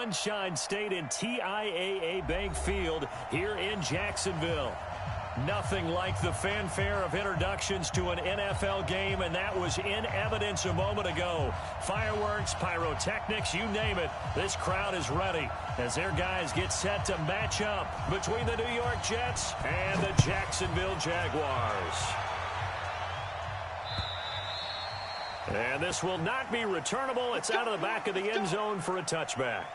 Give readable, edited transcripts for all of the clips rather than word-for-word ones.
Sunshine State in TIAA Bank Field here in Jacksonville. Nothing like the fanfare of introductions to an NFL game, and that was in evidence a moment ago. Fireworks, pyrotechnics, you name it. This crowd is ready as their guys get set to match up between the New York Jets and the Jacksonville Jaguars. And this will not be returnable. It's out of the back of the end zone for a touchback.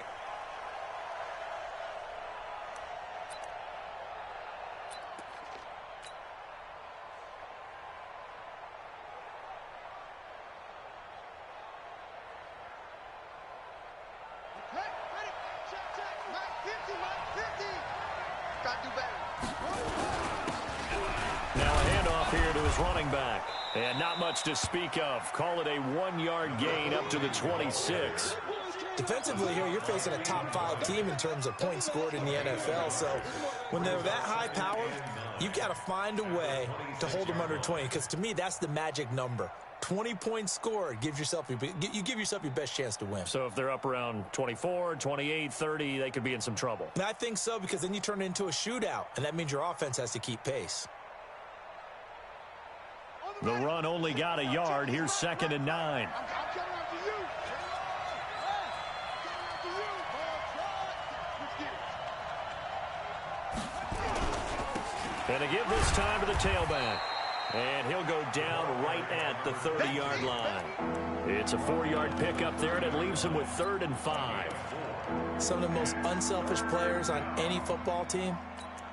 Running back, and not much to speak of. Call it a 1-yard gain up to the 26. Defensively here, you're facing a top 5 team in terms of points scored in the NFL, so when they're that high powered, you've got to find a way to hold them under 20, because to me, that's the magic number. 20 points scored, you give yourself your best chance to win. So if they're up around 24, 28, 30, they could be in some trouble. And I think so, because then you turn it into a shootout, and that means your offense has to keep pace. The run only got a yard. Here's 2nd and 9. And to give this time to the tailback. And he'll go down right at the 30-yard line. It's a 4-yard pickup there, and it leaves him with 3rd and 5. Some of the most unselfish players on any football team,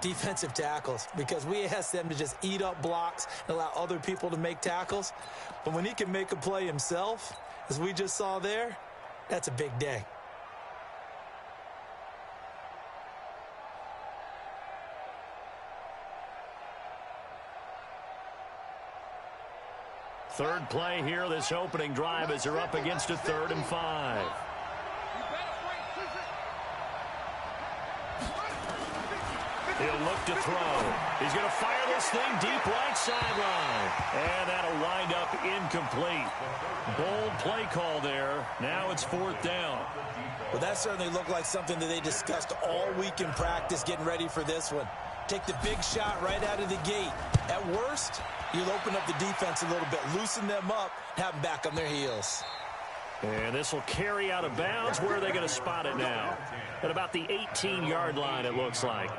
defensive tackles, because we ask them to just eat up blocks and allow other people to make tackles. But when he can make a play himself, as we just saw there, that's a big day. Third play here, this opening drive, as they're up against a 3rd and 5. He'll look to throw. He's going to fire this thing deep right sideline. And that'll wind up incomplete. Bold play call there. Now it's 4th down. Well, that certainly looked like something that they discussed all week in practice getting ready for this one. Take the big shot right out of the gate. At worst, you'll open up the defense a little bit, loosen them up, have them back on their heels. And this will carry out of bounds. Where are they going to spot it now? At about the 18-yard line, it looks like.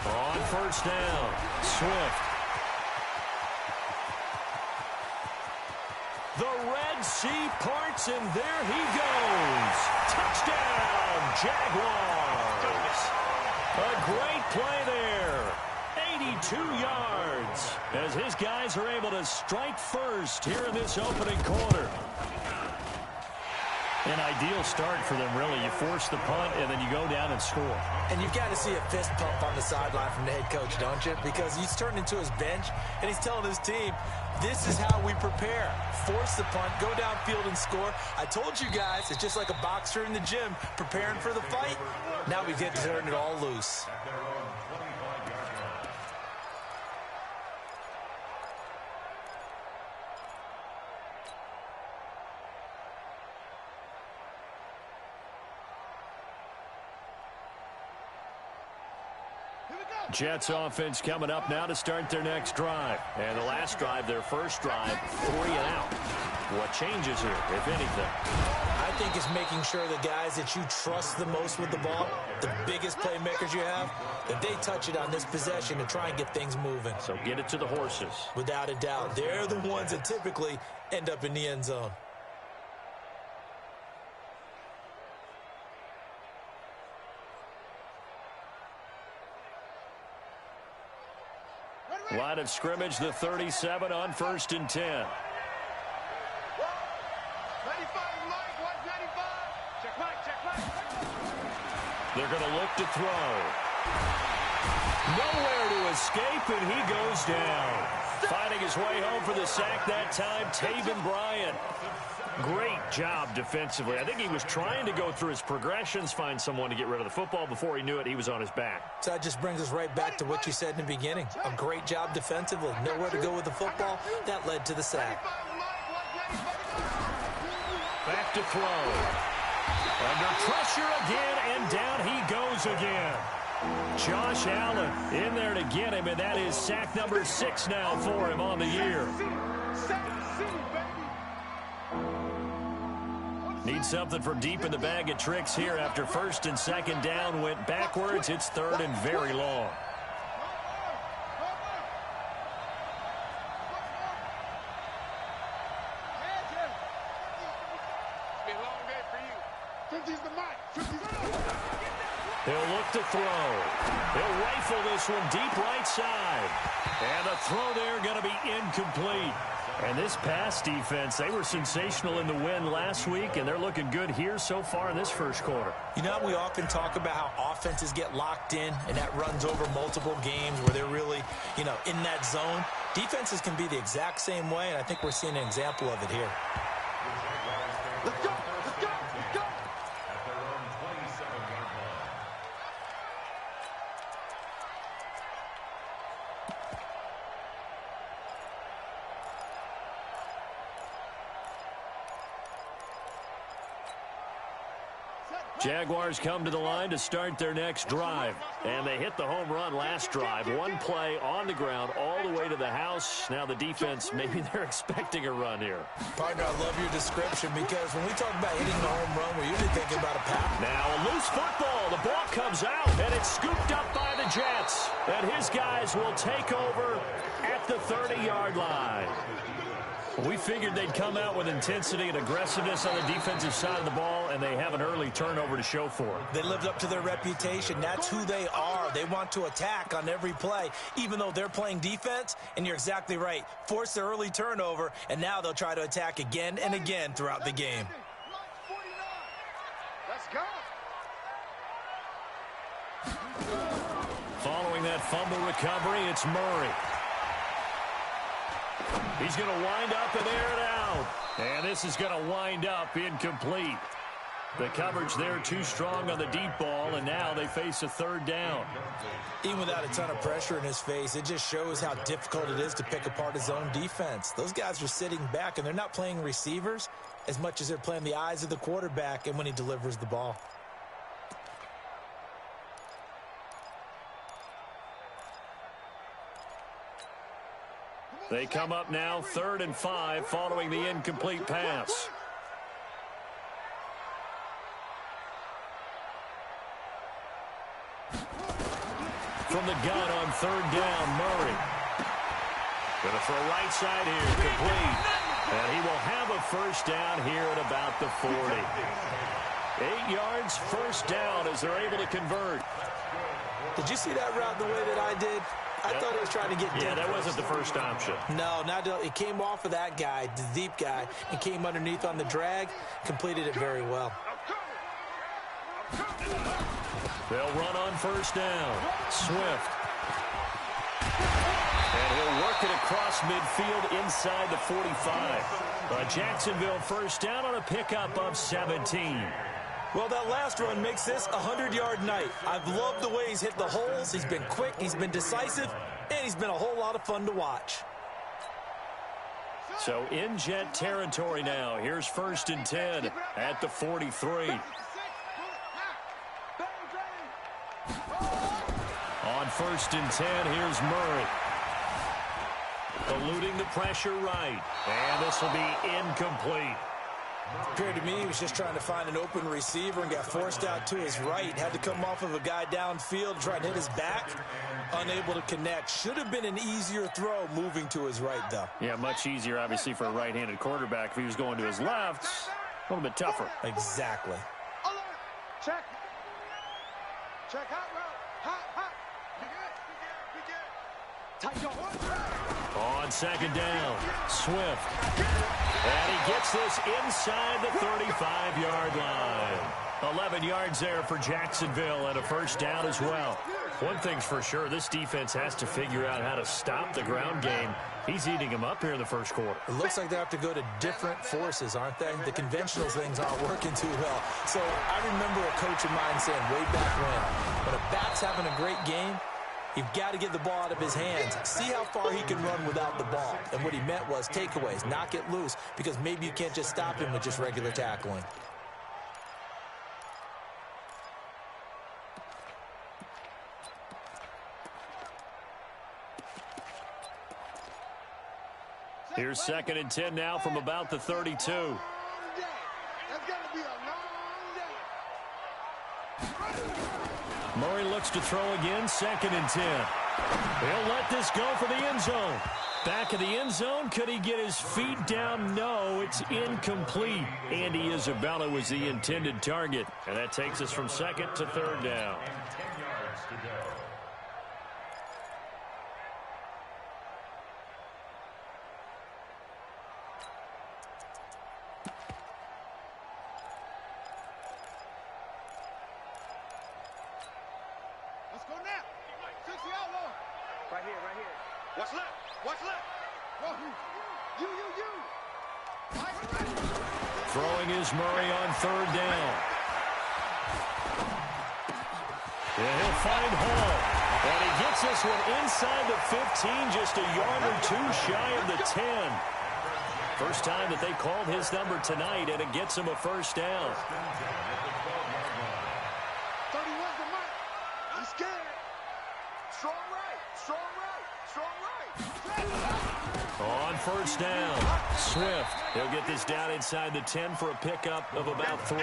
On 1st down, Swift. The Red Sea parts, and there he goes. Touchdown, Jaguars. A great play there. 82 yards as his guys are able to strike first here in this opening quarter. An ideal start for them, really. You force the punt, and then you go down and score. And you've got to see a fist pump on the sideline from the head coach, don't you? Because he's turned into his bench, and he's telling his team, this is how we prepare. Force the punt, go downfield and score. I told you guys, it's just like a boxer in the gym preparing for the fight. Now we get to turn it all loose. Jets offense coming up now to start their next drive. And the last drive, their first drive, 3 and out. What changes here, if anything? I think it's making sure the guys that you trust the most with the ball, the biggest playmakers you have, that they touch it on this possession to try and get things moving. So get it to the horses. Without a doubt. They're the ones that typically end up in the end zone. Line of scrimmage, the 37 on 1st and 10. 95 line. They're going to look to throw. Nowhere to escape, and he goes down. Finding his way home for the sack that time, Taven Bryan. Great job defensively. I think he was trying to go through his progressions, find someone to get rid of the football. Before he knew it, he was on his back. So that just brings us right back to what you said in the beginning. A great job defensively. Nowhere to go with the football. That led to the sack. Back to throw. Under pressure again, and down he goes again. Josh Allen in there to get him, and that is sack number 6 now for him on the year. Need something from deep in the bag of tricks here after first and second down went backwards. It's third and very long. He'll look to throw. He'll rifle this one deep right side. And the throw there going to be incomplete. And this pass defense, they were sensational in the win last week, and they're looking good here so far in this first quarter. You know, we often talk about how offenses get locked in, and that runs over multiple games where they're really, in that zone. Defenses can be the exact same way, and I think we're seeing an example of it here. Let's go! Let's go! Let's go! Jaguars come to the line to start their next drive. And they hit the home run last drive. One play on the ground all the way to the house. Now the defense, maybe they're expecting a run here. Partner, I love your description because when we talk about hitting the home run, we're usually thinking about a pass. Now a loose football. The ball comes out, and it's scooped up by the Jets. And his guys will take over at the 30-yard line. We figured they'd come out with intensity and aggressiveness on the defensive side of the ball, and they have an early turnover to show for it. They lived up to their reputation. That's who they are. They want to attack on every play, even though they're playing defense. And you're exactly right. Force the early turnover, and now they'll try to attack again and again throughout the game. Let's go. Following that fumble recovery, it's Murray. He's going to wind up and air it out. And this is going to wind up incomplete. The coverage there too strong on the deep ball, and now they face a third down. Even without a ton of pressure in his face, it just shows how difficult it is to pick apart his own defense. Those guys are sitting back, and they're not playing receivers as much as they're playing the eyes of the quarterback and when he delivers the ball. They come up now 3rd and 5 following the incomplete pass. From the gun on 3rd down, Murray. Going to throw right side here, complete. And he will have a first down here at about the 40. 8 yards, first down as they're able to convert. Did you see that route the way that I did? I thought he was trying to get deep. Yeah, that wasn't the first option. No, it came off of that guy, the deep guy, and came underneath on the drag, completed it very well. They'll run on first down. Swift. And he'll work it across midfield inside the 45. A Jacksonville first down on a pickup of 17. Well, that last run makes this a 100-yard night. I've loved the way he's hit the holes. He's been quick, he's been decisive, and he's been a whole lot of fun to watch. So in Jet territory now. Here's 1st and 10 at the 43. On 1st and 10, here's Murray. Eluding the pressure right. And this will be incomplete. Appeared to me he was just trying to find an open receiver and got forced out to his right. Had to come off of a guy downfield to try and hit his back. Unable to connect. Should have been an easier throw moving to his right, though. Yeah, much easier, obviously, for a right-handed quarterback. If he was going to his left, a little bit tougher. Exactly. Alert. Check. Check hot route. Hot. Be good. Be good. Be good. Tight your On second down, Swift. And he gets this inside the 35-yard line. 11 yards there for Jacksonville and a first down as well. One thing's for sure, this defense has to figure out how to stop the ground game. He's eating them up here in the first quarter. It looks like they have to go to different forces, aren't they? The conventional things aren't working too well. So I remember a coach of mine saying way back when a back's having a great game, you've got to get the ball out of his hands. See how far he can run without the ball. And what he meant was takeaways, knock it loose, because maybe you can't just stop him with just regular tackling. Here's 2nd and 10 now from about the 32. That's gonna be a long day. Murray looks to throw again, 2nd and 10. He'll let this go for the end zone. Back of the end zone, could he get his feet down? No, it's incomplete. Andy Isabella was the intended target, and that takes us from 2nd to 3rd down. What's left? What's left? You. Throwing is Murray on 3rd down. And he'll find Hall. And he gets this one inside the 15, just a yard or two shy of the 10. First time that they called his number tonight, and it gets him a first down. 31's the mark. He's scared. Strong right. Strong right. Strong right. On first down, Swift. He'll get this down inside the 10 for a pickup of about 3.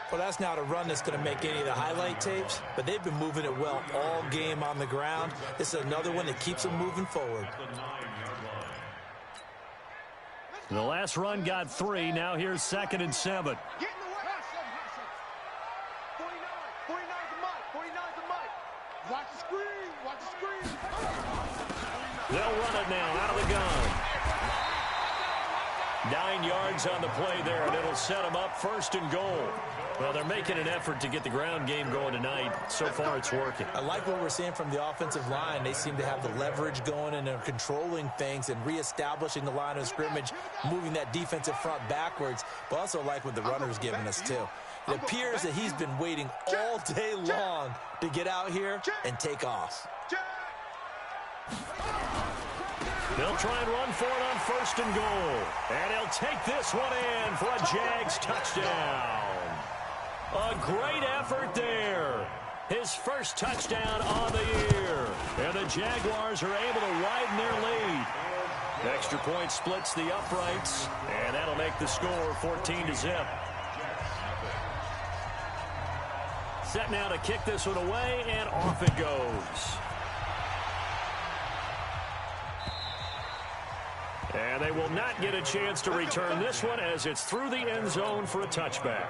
Well, that's not a run that's going to make any of the highlight tapes, but they've been moving it well all game on the ground. This is another one that keeps them moving forward. The last run got 3. Now here's 2nd and 7. 49's the mic. 49's the mic. Watch the screen. Watch the screen. They'll run it now out of the gun. 9 yards on the play there, and it'll set them up 1st and goal. Well, they're making an effort to get the ground game going tonight. So far, it's working. I like what we're seeing from the offensive line. They seem to have the leverage going, and they're controlling things and reestablishing the line of scrimmage, moving that defensive front backwards. But also like what the runner's giving us, too. It appears that he's been waiting all day long to get out here and take off. They'll try and run for it on 1st and goal. And he'll take this one in for a Jags touchdown. A great effort there. His first touchdown on the year. And the Jaguars are able to widen their lead. Extra point splits the uprights, and that'll make the score 14-0. Set now to kick this one away, and off it goes. And they will not get a chance to return this one as it's through the end zone for a touchback.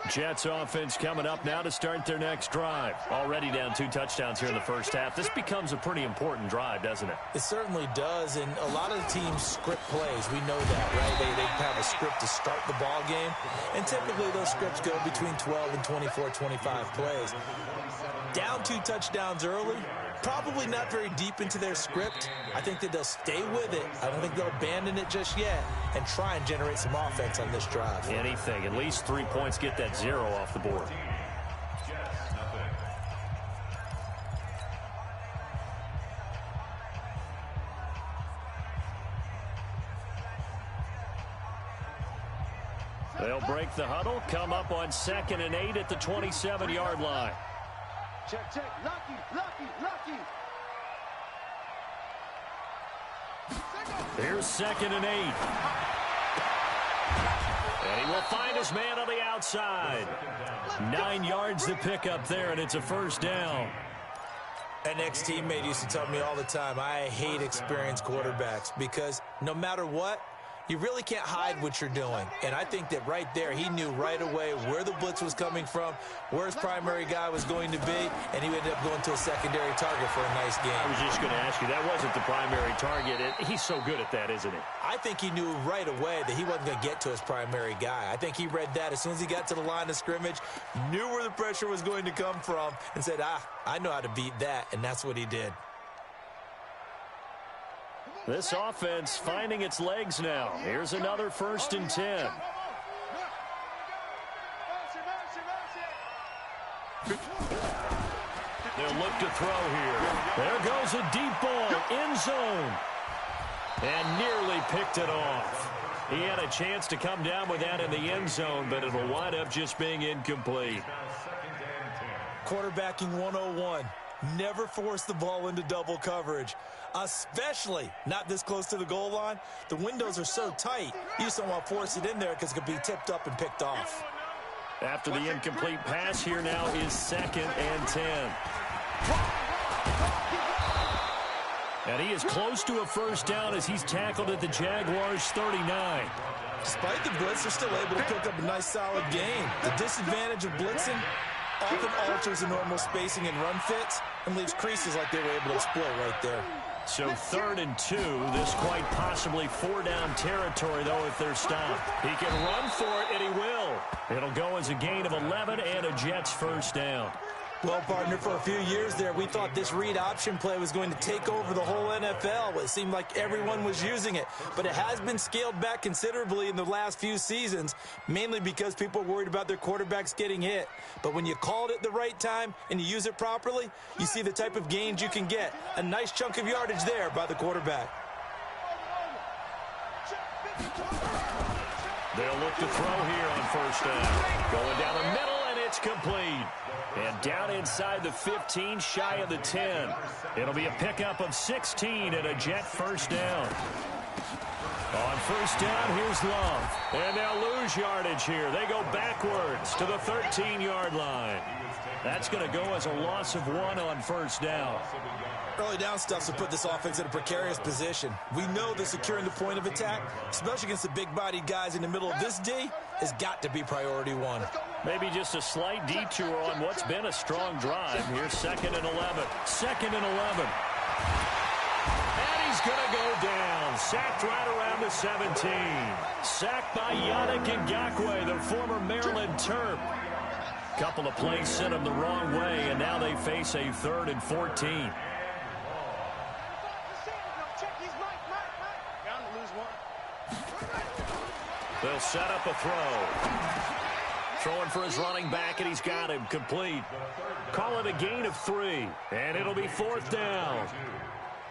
Jets offense coming up now to start their next drive. Already down 2 touchdowns here in the first half. This becomes a pretty important drive, doesn't it? It certainly does, and a lot of the teams script plays. We know that, right? They have a script to start the ball game, and typically those scripts go between 12 and 24, 25 plays. Down 2 touchdowns early, probably not very deep into their script. I think that they'll stay with it. I don't think they'll abandon it just yet and try and generate some offense on this drive. Anything. At least 3 points, get that 0 off the board. They'll break the huddle, come up on 2nd and 8 at the 27-yard line. Check, check. Lucky. Here's 2nd and 8. And he will find his man on the outside. 9 yards to pick up there, and it's a first down. An ex-teammate used to tell me all the time, I hate experienced quarterbacks because no matter what, you really can't hide what you're doing. And I think that right there, he knew right away where the blitz was coming from, where his primary guy was going to be, and he ended up going to a secondary target for a nice game. I was just going to ask you, that wasn't the primary target. He's so good at that, isn't he? I think he knew right away that he wasn't going to get to his primary guy. I think he read that as soon as he got to the line of scrimmage, knew where the pressure was going to come from, and said, I know how to beat that, and that's what he did. This offense finding its legs now. Here's another 1st and 10. They'll look to throw here. There goes a deep ball, end zone. And nearly picked it off. He had a chance to come down with that in the end zone, but it'll wind up just being incomplete. Quarterbacking 101. Never force the ball into double coverage, especially not this close to the goal line. The windows are so tight, you just don't want to force it in there because it could be tipped up and picked off. After the incomplete pass, here now is 2nd and 10. And he is close to a first down as he's tackled at the Jaguars' 39. Despite the blitz, they're still able to pick up a nice solid gain. The disadvantage of blitzing often alters the normal spacing and run fits and leaves creases like they were able to exploit right there. So 3rd and 2, this quite possibly 4-down territory, though, if they're stopped. He can run for it, and he will. It'll go as a gain of 11 and a Jets first down. Well, partner, for a few years there, we thought this read option play was going to take over the whole NFL. It seemed like everyone was using it, but it has been scaled back considerably in the last few seasons, mainly because people are worried about their quarterbacks getting hit. But when you call it at the right time and you use it properly, you see the type of gains you can get. A nice chunk of yardage there by the quarterback. They'll look to throw here on first down. Going down the middle, and it's complete. And down inside the 15, shy of the 10. It'll be a pickup of 16 and a Jet first down. On first down, here's Love. And they'll lose yardage here. They go backwards to the 13-yard line. That's going to go as a loss of 1 on first down. Early down stuff to put this offense in a precarious position. We know that securing the point of attack, especially against the big-bodied guys in the middle of this D, has got to be priority 1. Maybe just a slight detour on what's been a strong drive. Here's 2nd and 11. 2nd and 11. And he's going to go down. Sacked right around the 17. Sacked by Yannick Ngakoue, the former Maryland Terp. Couple of plays sent him the wrong way, and now they face a 3rd and 14. They'll set up a throw. Throwing for his running back, and he's got him complete. Call it a gain of 3, and it'll be 4th down.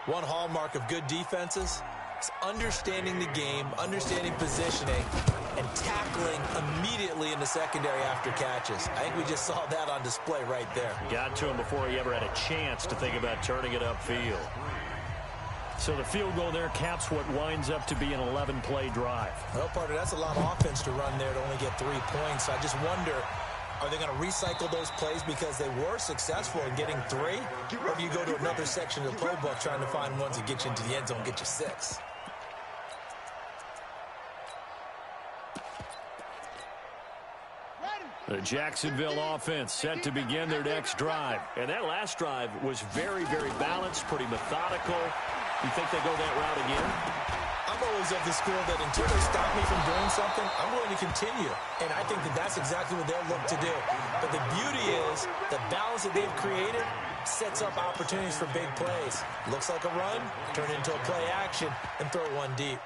One hallmark of good defenses is understanding the game, understanding positioning, and tackling immediately in the secondary after catches. I think we just saw that on display right there. Got to him before he ever had a chance to think about turning it upfield. So the field goal there caps what winds up to be an 11-play drive. Well, partner, that's a lot of offense to run there to only get 3 points. I just wonder, are they going to recycle those plays because they were successful in getting 3? Or do you go to another section of the playbook trying to find ones that get you into the end zone and get you 6? The Jacksonville offense set to begin their next drive. And that last drive was very, very balanced, pretty methodical. You think they go that route again? I'm always of the school that until they stop me from doing something, I'm going to continue. And I think that that's exactly what they'll look to do. But the beauty is the balance that they've created sets up opportunities for big plays. Looks like a run, turn it into a play action, and throw one deep.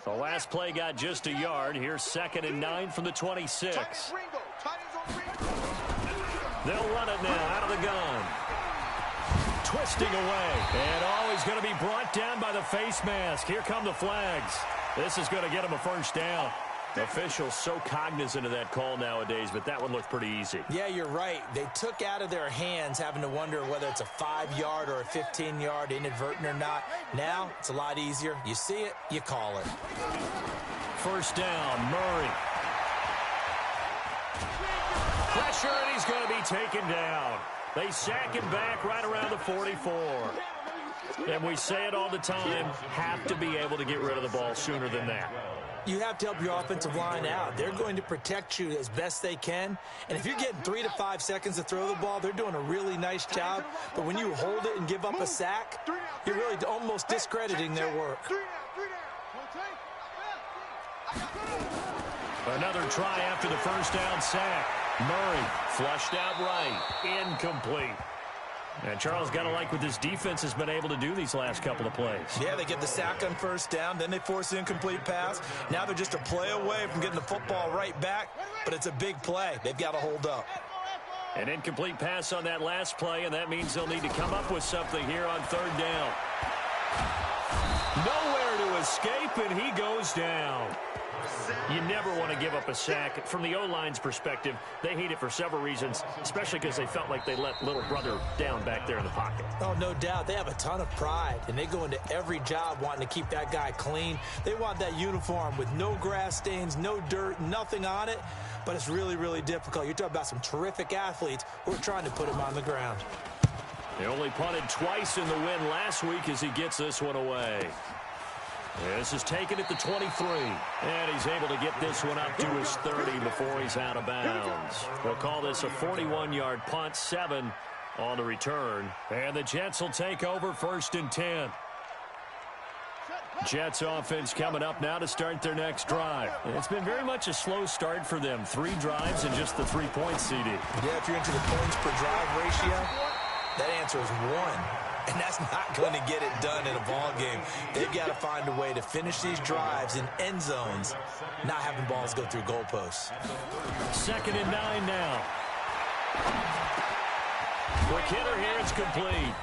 The last play got just a yard. Here's 2nd and 9 from the 26. They'll run it now out of the gun. Twisting away. And he's going to be brought down by the face mask. Here come the flags. This is going to get him a first down. Officials so cognizant of that call nowadays, but that one looked pretty easy. Yeah, you're right. They took out of their hands having to wonder whether it's a 5-yard or a 15-yard inadvertent or not. Now, it's a lot easier. You see it, you call it. First down, Murray. Pressure, and he's going to be taken down. They sack him back right around the 44. And we say it all the time, have to be able to get rid of the ball sooner than that. You have to help your offensive line out. They're going to protect you as best they can. And if you're getting 3 to 5 seconds to throw the ball, they're doing a really nice job. But when you hold it and give up a sack, you're really almost discrediting their work. Another try after the first down sack. Murray flushed out right. Incomplete. And Charles, got to like what this defense has been able to do these last couple of plays. Yeah, they get the sack on first down, then they force the incomplete pass. Now they're just a play away from getting the football right back, but it's a big play. They've got to hold up. An incomplete pass on that last play, and that means they'll need to come up with something here on third down. Nowhere to escape, and he goes down. You never want to give up a sack. From the O-line's perspective, they hate it for several reasons, especially because they felt like they let little brother down back there in the pocket. Oh, no doubt. They have a ton of pride, and they go into every job wanting to keep that guy clean. They want that uniform with no grass stains, no dirt, nothing on it, but it's really, really difficult. You're talking about some terrific athletes who are trying to put him on the ground. They only punted twice in the win last week as he gets this one away. This is taken at the 23, and he's able to get this one up to his 30 before he's out of bounds. We'll call this a 41-yard punt, 7 on the return, and the Jets will take over first and 10. Jets offense coming up now to start their next drive. It's been very much a slow start for them. 3 drives and just the 3 points, CD. Yeah, if you're into the points per drive ratio, that answer is 1. And that's not going to get it done in a ball game. They've got to find a way to finish these drives in end zones, not having balls go through goalposts. 2nd and 9 now. Quick hitter here, it's complete.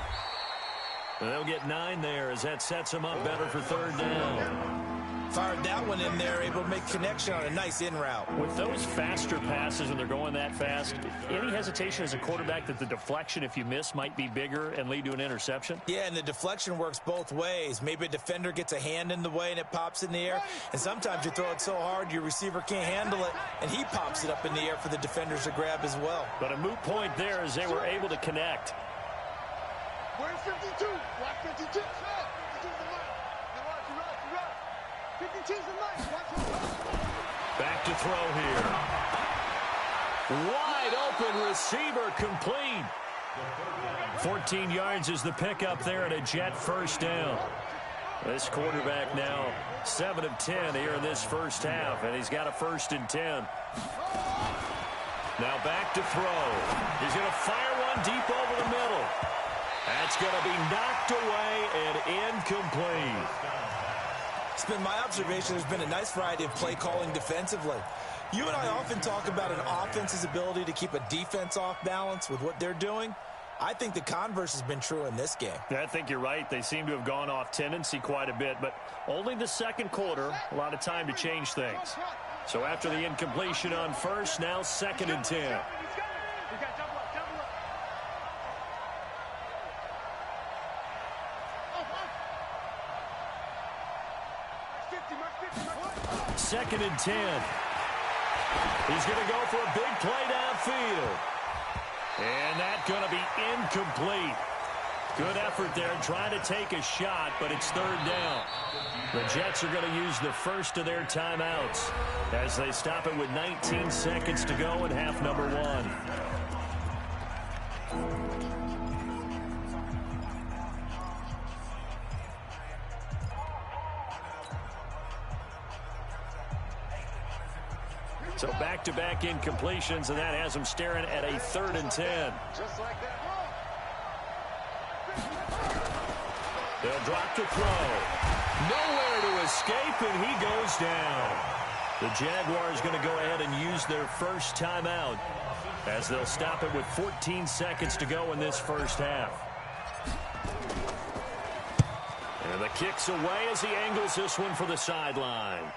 And they'll get 9 there as that sets them up better for third down. Fired that one in there, able to make connection on a nice in route. With those faster passes, when they're going that fast, any hesitation as a quarterback that the deflection, if you miss, might be bigger and lead to an interception? Yeah, and the deflection works both ways. Maybe a defender gets a hand in the way and it pops in the air. And sometimes you throw it so hard your receiver can't handle it, and he pops it up in the air for the defenders to grab as well. But a moot point there as they were able to connect. Where's 52? Watch 52. 52's the line. Watch. 52's the line. Watch. Back to throw here. Wide open receiver, complete. 14 yards is the pickup there and a Jet first down. This quarterback now 7 of 10 here in this first half, and he's got a 1st and 10. Now back to throw. He's going to fire one deep over the middle. That's going to be knocked away and incomplete. It's been my observation there's been a nice variety of play calling defensively. You and I often talk about an offense's ability to keep a defense off balance with what they're doing. I think the converse has been true in this game. I think you're right. They seem to have gone off tendency quite a bit, but only the second quarter, a lot of time to change things. So after the incompletion on first, now 2nd and 10. Second and 10. He's going to go for a big play downfield. And that's going to be incomplete. Good effort there trying to take a shot, but it's third down. The Jets are going to use the first of their timeouts as they stop it with 19 seconds to go in half number 1. So back-to-back incompletions, and that has them staring at a 3rd and 10. Just like that. They'll drop to throw. Nowhere to escape, and he goes down. The Jaguars going to go ahead and use their first timeout as they'll stop it with 14 seconds to go in this first half. And the kick's away as he angles this one for the sideline.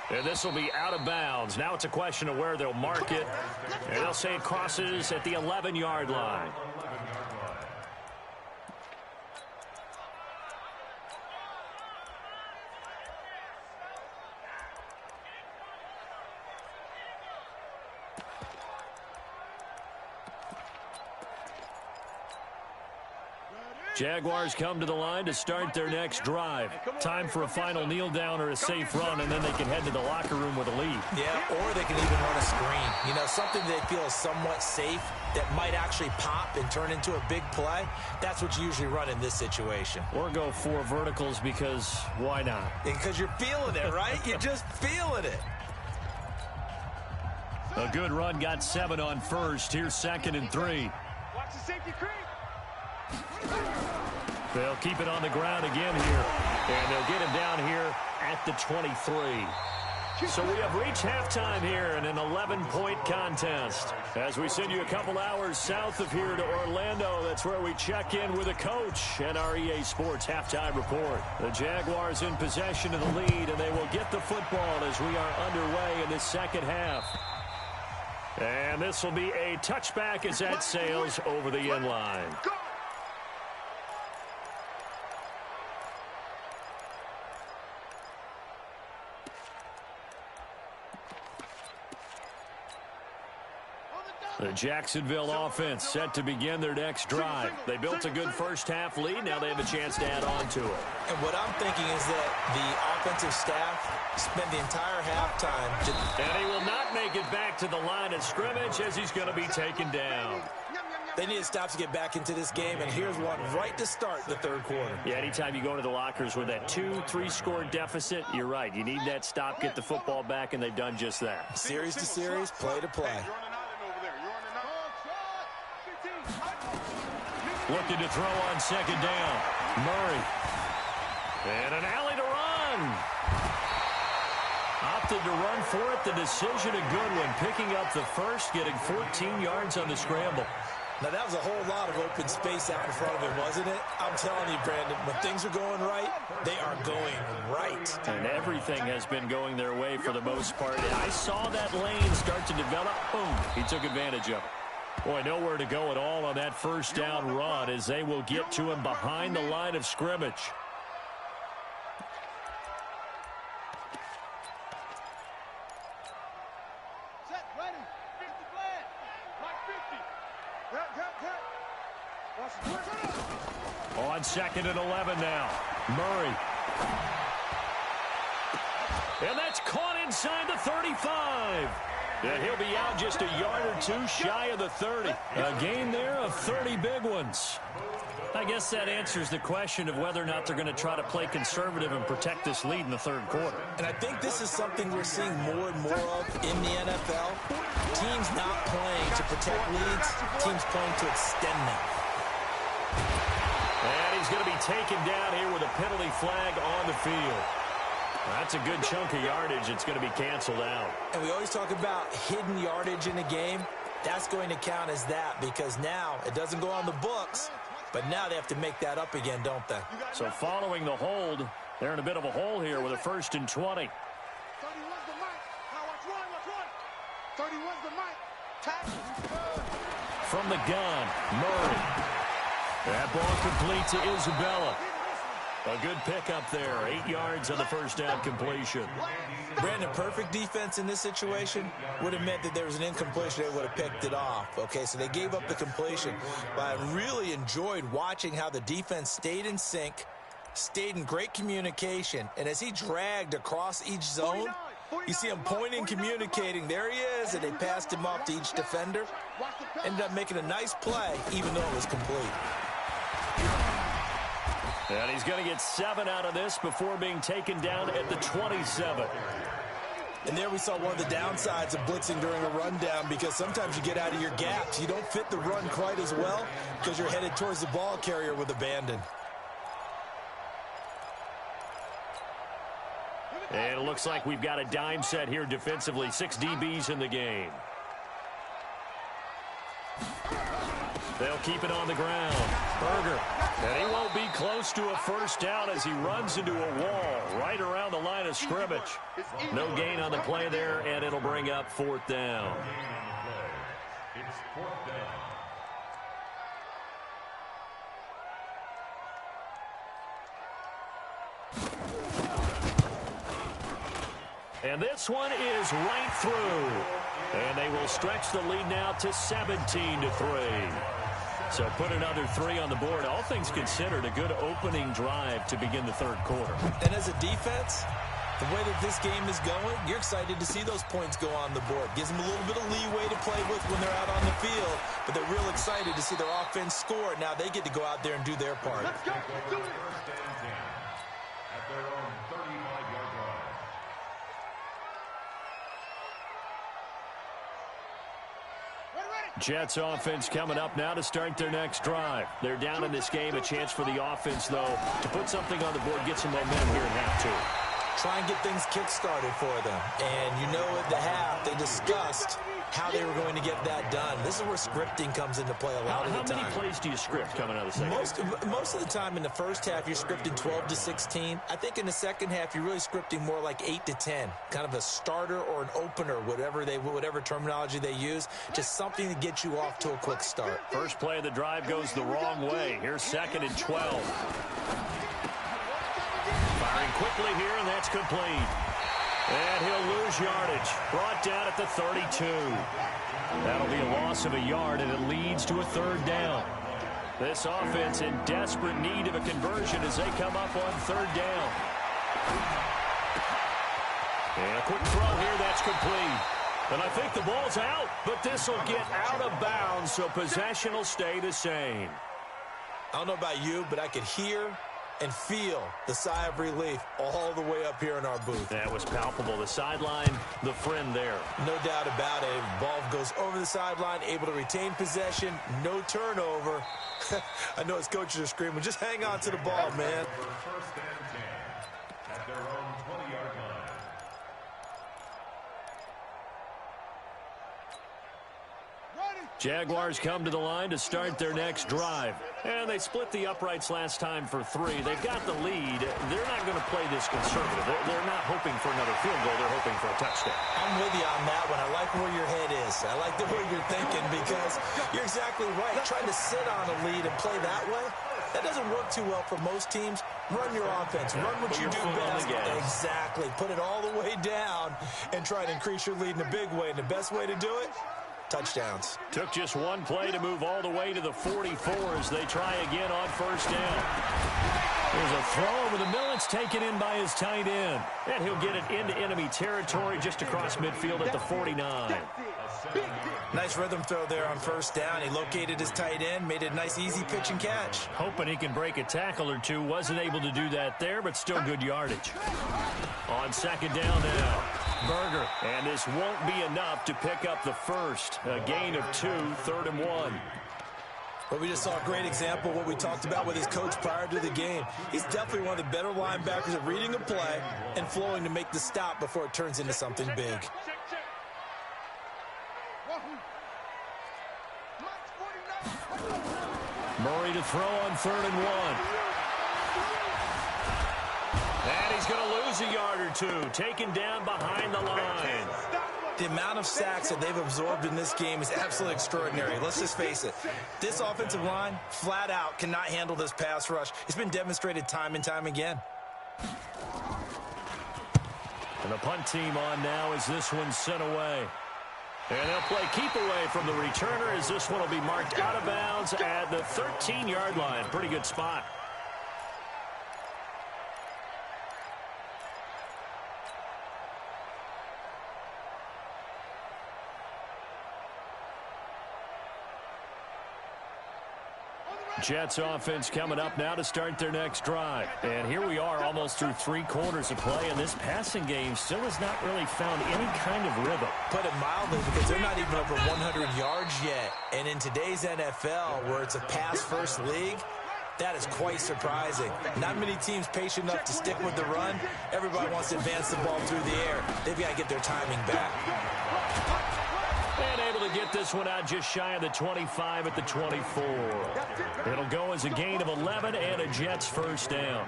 And this will be out of bounds. Now it's a question of where they'll mark it. And they'll say it crosses at the 11-yard line. Jaguars come to the line to start their next drive. Time for a final kneel down or a safe run, and then they can head to the locker room with a lead. Yeah, or they can even run a screen. You know, something they feel is somewhat safe that might actually pop and turn into a big play. That's what you usually run in this situation. Or go 4 verticals because why not? Because you're feeling it, right? You're just feeling it. A good run got 7 on first. Here's 2nd and 3. Watch the safety creep. They'll keep it on the ground again here. And they'll get him down here at the 23. So we have reached halftime here in an 11-point contest. As we send you a couple hours south of here to Orlando, that's where we check in with a coach and our EA Sports halftime report. The Jaguars in possession of the lead, and they will get the football as we are underway in the second half. And this will be a touchback as that sails over the end line. The Jacksonville offense set to begin their next drive. They built a good first-half lead. Now they have a chance to add on to it. And what I'm thinking is that the offensive staff spent the entire halftime. And he will not make it back to the line of scrimmage as he's going to be taken down. They need a stop to get back into this game, and here's one right to start the third quarter. Yeah, anytime you go into the lockers with that 2-3 score deficit, you're right. You need that stop, get the football back, and they've done just that. Series to series, play to play. Looking to throw on second down. Murray. And an alley to run. Opted to run for it. The decision a good one. Picking up the first, getting 14 yards on the scramble. Now, that was a whole lot of open space out in front of him, wasn't it? I'm telling you, Brandon, when things are going right, they are going right. And everything has been going their way for the most part. And I saw that lane start to develop. Boom. He took advantage of it. Boy, nowhere to go at all on that first down run as they will get to him behind the line of scrimmage. Set, ready. 50 flag. Like 50. On 2nd and 11 now. Murray. And that's caught inside the 35. And he'll be out just a yard or two shy of the 30. A gain there of 30 big ones. I guess that answers the question of whether or not they're going to try to play conservative and protect this lead in the third quarter. And I think this is something we're seeing more and more of in the NFL. Teams not playing to protect leads, teams playing to extend them. And he's going to be taken down here with a penalty flag on the field. That's a good chunk of yardage. It's going to be canceled out. And we always talk about hidden yardage in a game. That's going to count as that because now it doesn't go on the books, but now they have to make that up again, don't they? So following the hold, they're in a bit of a hole here with a 1st and 20. 31's the mic. Now watch one. 31's the mic. Tackle. From the gun, Murray. That ball complete to Isabella. A good pickup there. 8 yards on the first down completion. Brandon, perfect defense in this situation would have meant that there was an incompletion. They would have picked it off. Okay, so they gave up the completion. But I really enjoyed watching how the defense stayed in sync, stayed in great communication. And as he dragged across each zone, you see him pointing, communicating. There he is, and they passed him off to each defender. Ended up making a nice play, even though it was complete. And he's going to get 7 out of this before being taken down at the 27. And there we saw one of the downsides of blitzing during a rundown because sometimes you get out of your gaps. You don't fit the run quite as well because you're headed towards the ball carrier with abandon. And it looks like we've got a dime set here defensively. 6 DBs in the game. They'll keep it on the ground. Berger. And he won't be close to a first down as he runs into a wall right around the line of scrimmage. No gain on the play there, and it'll bring up 4th down. It's 4th down. And this one is right through. And they will stretch the lead now to 17-3. So put another 3 on the board. All things considered, a good opening drive to begin the 3rd quarter. And as a defense, the way that this game is going, you're excited to see those points go on the board. Gives them a little bit of leeway to play with when they're out on the field, but they're real excited to see their offense score. Now they get to go out there and do their part. Let's go. Let's do it. First and 10 at their own 35-yard line. Jets offense coming up now to start their next drive. They're down in this game. A chance for the offense, though, to put something on the board, get some momentum here in half 2. Try and get things kick-started for them. And you know at the half, they discussed how they were going to get that done. This is where scripting comes into play a lot of the time. How many plays do you script coming out of the second? Most of the time in the first half, you're scripting 12 to 16. I think in the second half, you're really scripting more like 8 to 10. Kind of a starter or an opener, whatever terminology they use. Just something to get you off to a quick start. First play of the drive goes the wrong way. Here's 2nd and 12. Firing quickly here, and that's complete. And he'll lose yardage. Brought down at the 32. That'll be a loss of a yard, and it leads to a 3rd down. This offense in desperate need of a conversion as they come up on 3rd down. And a quick throw here, that's complete. And I think the ball's out, but this will get out of bounds, so possession will stay the same. I don't know about you, but I could hear and feel the sigh of relief all the way up here in our booth. That was palpable. The sideline, the friend there. No doubt about it. Ball goes over the sideline, able to retain possession, no turnover. I know his coaches are screaming, just hang on to the ball, man. First and 10 at their own 20-yard line. Jaguars come to the line to start their next drive. And they split the uprights last time for 3. They've got the lead. They're not going to play this conservative. They're not hoping for another field goal. They're hoping for a touchdown. I'm with you on that one. I like where your head is. I like the way you're thinking because you're exactly right. Trying to sit on a lead and play that way, that doesn't work too well for most teams. Run your offense. Run what you do best. Exactly. Put it all the way down and try to increase your lead in a big way. And the best way to do it, touchdowns. Took just one play to move all the way to the 44 as they try again on 1st down. There's a throw over the middle. It's taken in by his tight end. And he'll get it into enemy territory just across midfield at the 49. Nice rhythm throw there on 1st down. He located his tight end, made it a nice easy pitch and catch. Hoping he can break a tackle or two. Wasn't able to do that there, but still good yardage. On 2nd down now. Berger. And this won't be enough to pick up the first. A gain of 2, 3rd and 1. But we just saw a great example of what we talked about with his coach prior to the game. He's definitely one of the better linebackers at reading a play and flowing to make the stop before it turns into something big. Murray to throw on 3rd and 1. And he's going to lose a yard or 2. Taken down behind the line. The amount of sacks that they've absorbed in this game is absolutely extraordinary. Let's just face it. This offensive line, flat out, cannot handle this pass rush. It's been demonstrated time and time again. And the punt team on now as this one's sent away. And they'll play keep away from the returner as this one will be marked out of bounds at the 13-yard line. Pretty good spot. Jets offense coming up now to start their next drive. And here we are almost through 3 quarters of play, and this passing game still has not really found any kind of rhythm. Put it mildly, because they're not even over 100 yards yet. And in today's NFL, where it's a pass-first league, that is quite surprising. Not many teams patient enough to stick with the run. Everybody wants to advance the ball through the air. They've got to get their timing back. And able to to get this one out just shy of the 25 at the 24. It'll go as a gain of 11 and a Jets first down.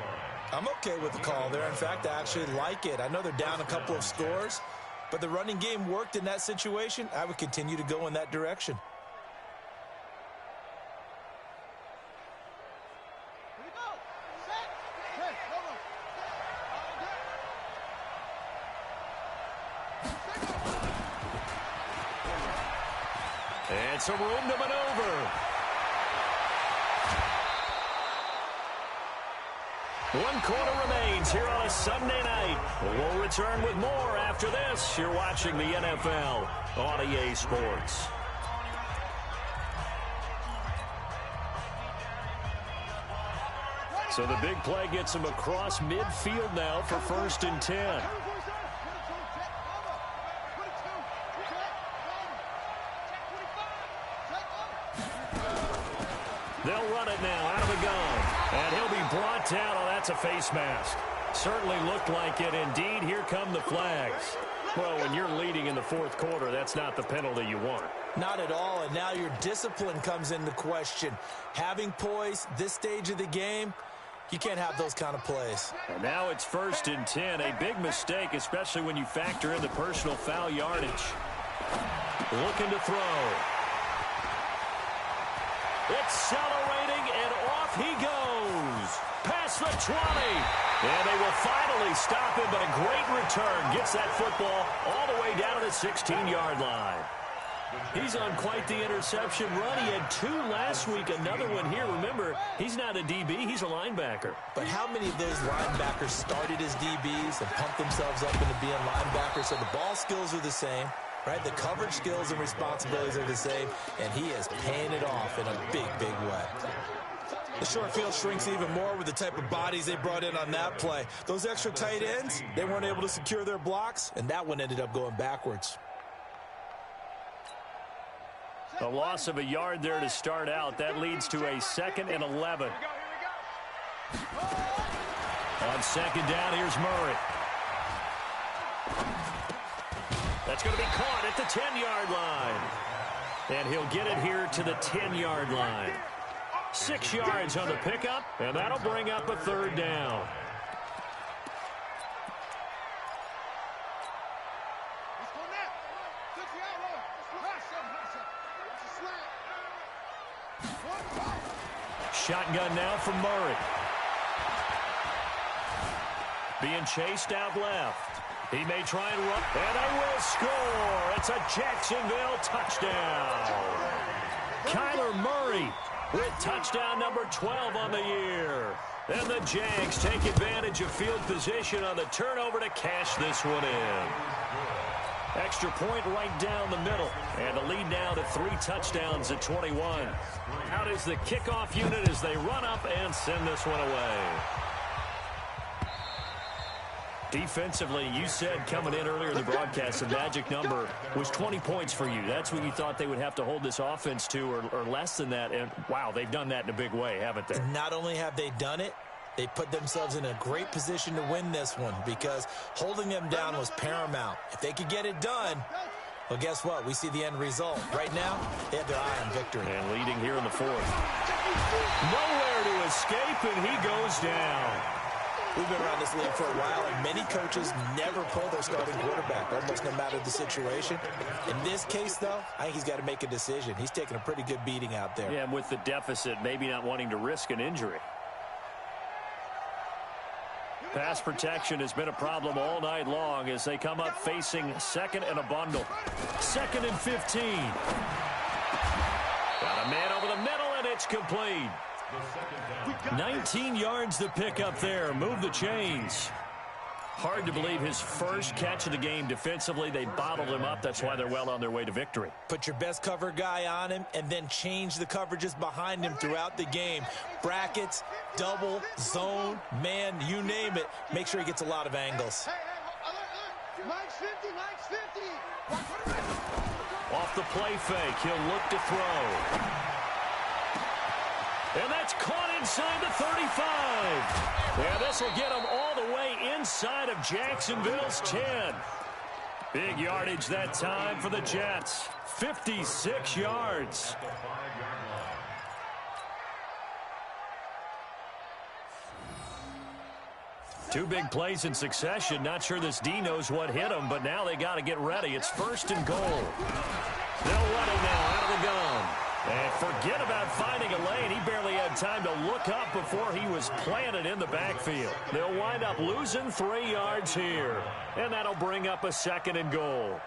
I'm okay with the call there. In fact, I actually like it. I know they're down a couple of scores, but the running game worked in that situation. I would continue to go in that direction. And some room to maneuver. One quarter remains here on a Sunday night. We'll return with more after this. You're watching the NFL on EA Sports. So the big play gets him across midfield now for 1st and 10. They'll run it now out of the gun. And he'll be brought down. Oh, that's a face mask. Certainly looked like it. Indeed, here come the flags. Well, when you're leading in the 4th quarter, that's not the penalty you want. Not at all, and now your discipline comes into question. Having poise this stage of the game, you can't have those kind of plays. And now it's 1st and 10. A big mistake, especially when you factor in the personal foul yardage. Looking to throw. Accelerating, and off he goes. Past the 20. And they will finally stop him, but a great return. Gets that football all the way down to the 16-yard line. He's on quite the interception run. He had 2 last week, another one here. Remember, he's not a DB, he's a linebacker. But how many of those linebackers started as DBs and pumped themselves up into being linebackers? So the ball skills are the same. Right, the coverage skills and responsibilities are the same, and he is paying it off in a big, big way. The short field shrinks even more with the type of bodies they brought in on that play. Those extra tight ends, they weren't able to secure their blocks, and that one ended up going backwards. A loss of a yard there to start out. That leads to a 2nd and 11. On 2nd down, here's Murray. That's going to be caught at the 10-yard line. And he'll get it here to the 10-yard line. 6 yards on the pickup, and that'll bring up a 3rd down. Shotgun now from Murray. Being chased out left. He may try and run, and they will score. It's a Jacksonville touchdown. Kyler Murray with touchdown number 12 on the year. And the Jags take advantage of field position on the turnover to cash this one in. Extra point right down the middle. And the lead now to 3 touchdowns at 21. Out is the kickoff unit as they run up and send this one away. Defensively, you said coming in earlier in the broadcast, the magic number was 20 points for you. That's what you thought they would have to hold this offense to, or less than that. And, wow, they've done that in a big way, haven't they? And not only have they done it, they put themselves in a great position to win this one because holding them down was paramount. If they could get it done, well, guess what? We see the end result. Right now, they have their eye on victory. And leading here in the 4th. Nowhere to escape, and he goes down. We've been around this league for a while, and many coaches never pull their starting quarterback, almost no matter the situation. In this case, though, I think he's got to make a decision. He's taking a pretty good beating out there. Yeah, and with the deficit, maybe not wanting to risk an injury. Pass protection has been a problem all night long as they come up facing 2nd and a bundle. 2nd and 15. Got a man over the middle, and it's complete. 19 yards to pick up there. Move the chains. Hard to believe his first catch of the game defensively. They bottled him up. That's why they're well on their way to victory. Put your best cover guy on him and then change the coverages behind him throughout the game. Brackets, double, zone, man, you name it. Make sure he gets a lot of angles. Mike's 50, Mike's 50. Off the play fake, he'll look to throw. And that's caught inside the 35. Yeah, this will get him all the way inside of Jacksonville's 10. Big yardage that time for the Jets. 56 yards. Two big plays in succession. Not sure this D knows what hit him, but now they got to get ready. It's 1st and goal. They'll run it now out of the gun. And forget about finding a lane. He barely had time to look up before he was planted in the backfield. They'll wind up losing 3 yards here. And that'll bring up a 2nd and goal.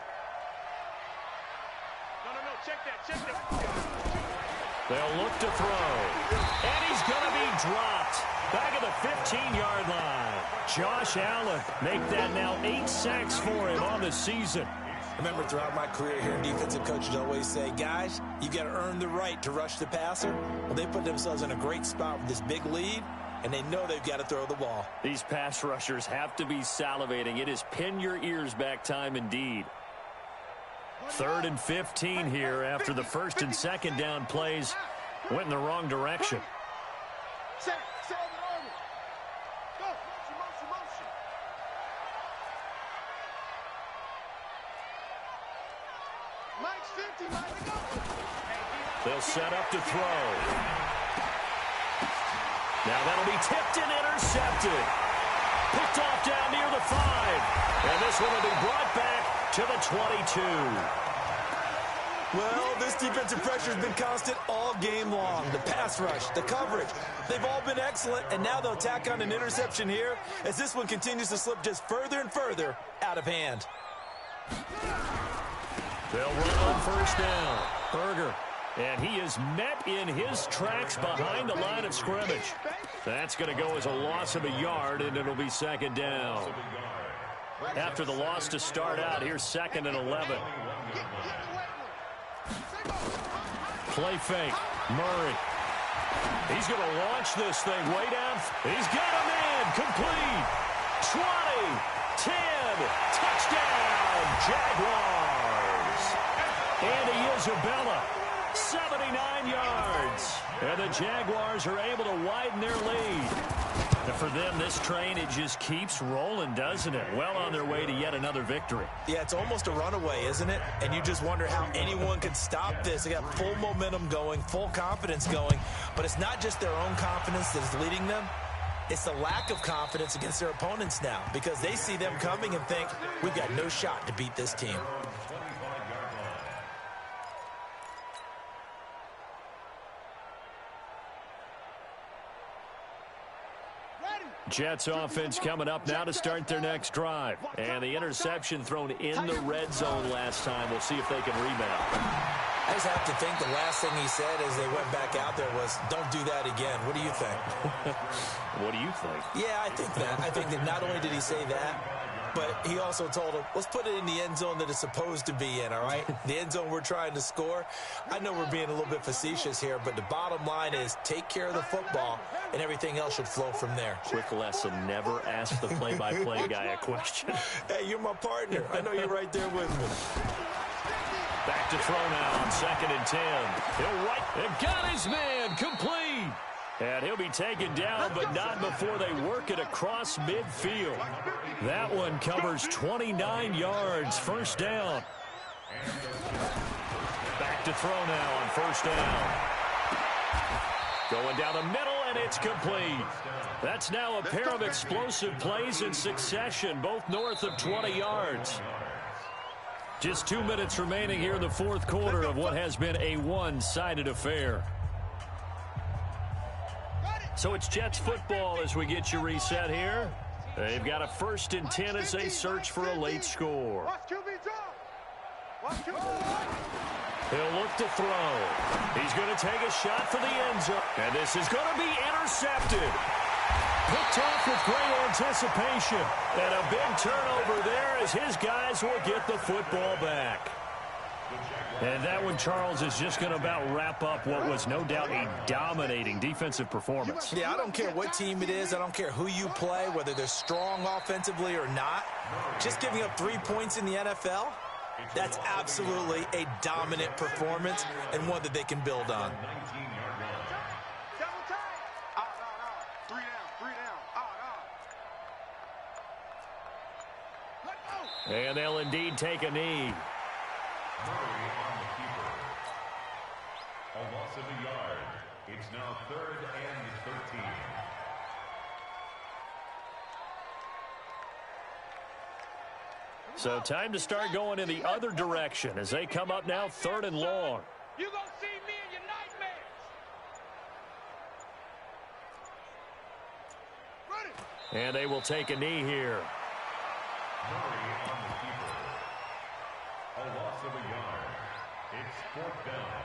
No, check that. They'll look to throw. And he's going to be dropped. Back at the 15-yard line. Josh Allen make that now 8 sacks for him on the season. Remember, throughout my career here, defensive coaches always say, guys, you got to earn the right to rush the passer. Well, they put themselves in a great spot with this big lead, and they know they've got to throw the ball. These pass rushers have to be salivating. It is pin your ears back time indeed. 3rd and 15 here after the 1st and 2nd down plays went in the wrong direction. They'll set up to throw. Now that'll be tipped and intercepted. Picked off down near the 5. And this one will be brought back to the 22. Well, this defensive pressure has been constant all game long. The pass rush, the coverage, they've all been excellent, and now they'll tack on an interception here as this one continues to slip just further and further out of hand. They'll run on 1st down. Berger. And he is met in his tracks behind the line of scrimmage. That's going to go as a loss of a yard, and it'll be 2nd down. After the loss to start out, here's 2nd and 11. Play fake. Murray. He's going to launch this thing way down. He's got him in. Complete. 20. 10. Touchdown. Jaguars. And Isabella. 79 yards. And the Jaguars are able to widen their lead. And for them, this train, it just keeps rolling, doesn't it? Well on their way to yet another victory. Yeah, it's almost a runaway, isn't it? And you just wonder how anyone can stop this. They got full momentum going, full confidence going. But it's not just their own confidence that's leading them. It's the lack of confidence against their opponents now because they see them coming and think, we've got no shot to beat this team. Jets offense coming up now to start their next drive. And the interception thrown in the red zone last time. We'll see if they can rebound. I just have to think the last thing he said as they went back out there was, don't do that again. What do you think? What do you think? Yeah, I think that. I think that not only did he say that, but he also told him, let's put it in the end zone that it's supposed to be in, all right? The end zone we're trying to score. I know we're being a little bit facetious here, but the bottom line is take care of the football, and everything else should flow from there. Quick lesson, never ask the play-by-play guy a question. Hey, you're my partner. I know you're right there with me. Back to throw now on 2nd and 10. He'll right and got his man complete. And he'll be taken down, but not before they work it across midfield. That one covers 29 yards. 1st down. Back to throw now on 1st down. Going down the middle, and it's complete. That's now a pair of explosive plays in succession, both north of 20 yards. Just 2 minutes remaining here in the 4th quarter of what has been a one-sided affair. So it's Jets football as we get you reset here. They've got a 1st and 10 as they search for a late score. He'll look to throw. He's going to take a shot for the end zone. And this is going to be intercepted. Picked off with great anticipation. And a big turnover there as his guys will get the football back. And that one, Charles, is just going to about wrap up what was no doubt a dominating defensive performance. Yeah, I don't care what team it is. I don't care who you play, whether they're strong offensively or not. Just giving up 3 points in the NFL, that's absolutely a dominant performance and one that they can build on. And they'll indeed take a knee. loss of a yard. It's now 3rd and 13. So time to start going in the other direction as they come up now 3rd and long. You gonna see me in your nightmares. Ready. And they will take a knee here. Murray on the keeper. A loss of a yard. It's 4th down.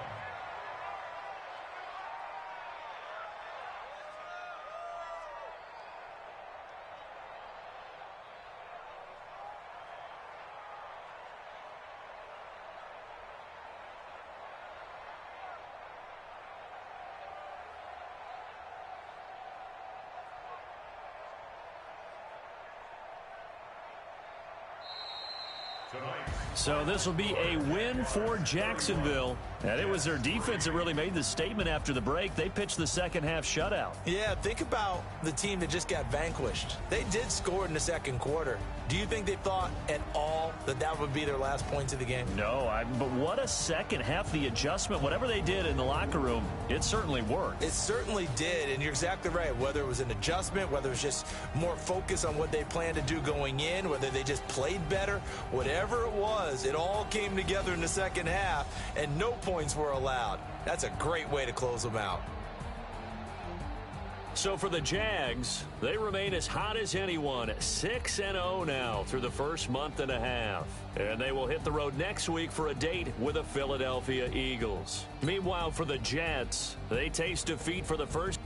So this will be a win for Jacksonville. And it was their defense that really made the statement after the break. They pitched the second half shutout. Yeah, think about the team that just got vanquished. They did score in the second quarter. Do you think they thought at all that that would be their last points of the game? No, but what a second half. The adjustment, whatever they did in the locker room, it certainly worked. It certainly did, and you're exactly right. Whether it was an adjustment, whether it was just more focus on what they planned to do going in, whether they just played better, whatever it was, it all came together in the second half, and no points were allowed. That's a great way to close them out. So for the Jags, they remain as hot as anyone, 6-0 now through the first month and a half. And they will hit the road next week for a date with the Philadelphia Eagles. Meanwhile, for the Jets, they taste defeat for the first